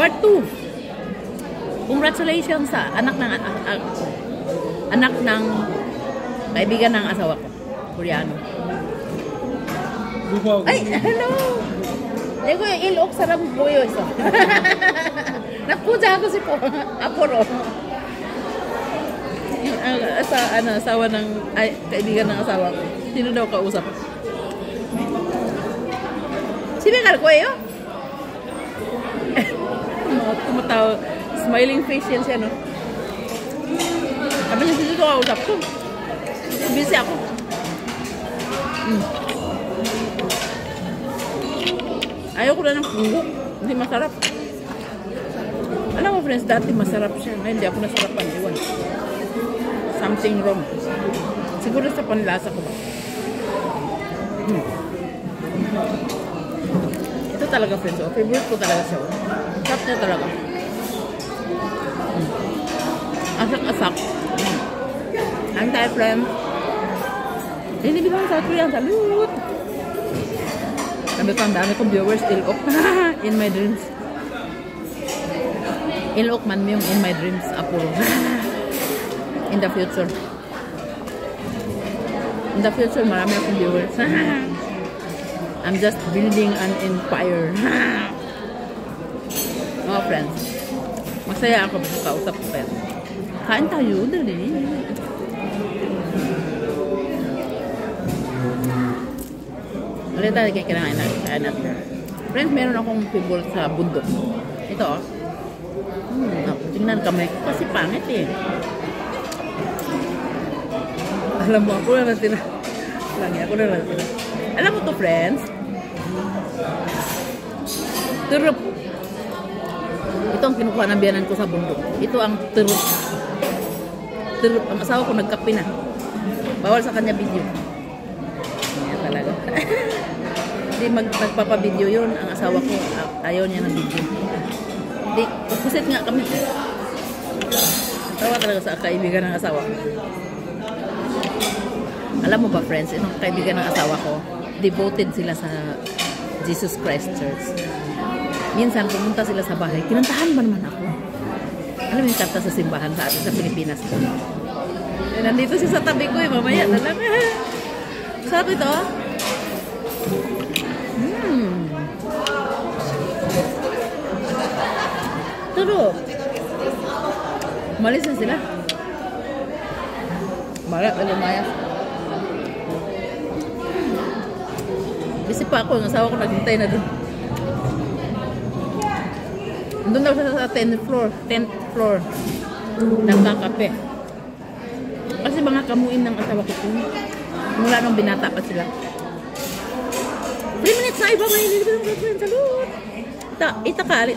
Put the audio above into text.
Part 2. Congratulations sa anak ng kaibigan ng asawa ko. Koreano. Ay, hello! Lego yung ilok sarap boyo isa. Nakuja ako si Aporo. Asawa ng kaibigan ng asawa ko. Sino daw kausap? Si Bengal ko eh, tumatawa. Smiling face yan siya, no? Sabi niya, sino ito kausap ko? Busy ako. Ayaw ko na ng punggok. Hindi masarap. Alam mo, friends, dati masarap siya. Ngayon, hindi ako nasarapan. Iwan. Something wrong. Siguro sa panlasa ko ba? Ito talaga, friends. Oh. Favorite ko talaga siya. Sarap niya talaga. Asak-asak. Ang tayo, friends. Hindi bilang sa Korean. Salut! Sabi ko, ang dami kong viewers. Ilok. In my dreams. Ilok man yung in my dreams. Apuro. In the future. In the future, marami akong viewers. I'm just building an empire. Oh, friends. Masaya ako sa kausap ko, friends. Kain tayo, dali. Ulit tayo kailangan natin. Friends, meron akong favorite sa bundok. Ito, oh. Tingnan kami. Kasi pangit eh. Alam mo, ako na natira. Ako na natira. Alam mo to, friends? Turup. Ito ang kinukuha ng biyanan ko sa bundok. Ito ang turup. Turup. Ang asawa ko nagkape na. Bawal sa kanya video. Yan talaga. Hindi magpapabideo yun. Ang asawa ko, ayaw niya ng video. Hindi, opposite nga kami. Tawa talaga sa kaibigan ng asawa ko. Alam mo ba, friends, itong kaibigan ng asawa ko, devoted sila sa Jesus Christ Church. Minsan, pumunta sila sa bahay, kinantahan ba naman ako? Alam mo yung kanta sa simbahan sa atin sa Pilipinas. Nandito siya sa tabi ko eh, mamaya na lang. Sarap ito. Turo. Malis na sila. Malap na lumayas. Busy pa ako, ang asawa ko naghintay na dun. Doon daw siya sa 10th floor. Nagkakape. Kasi mga kamuin ng asawa ko po. Mula nung binata pa sila. 3 minutes na iba may nilibig ng girlfriend. Salud! Itakali.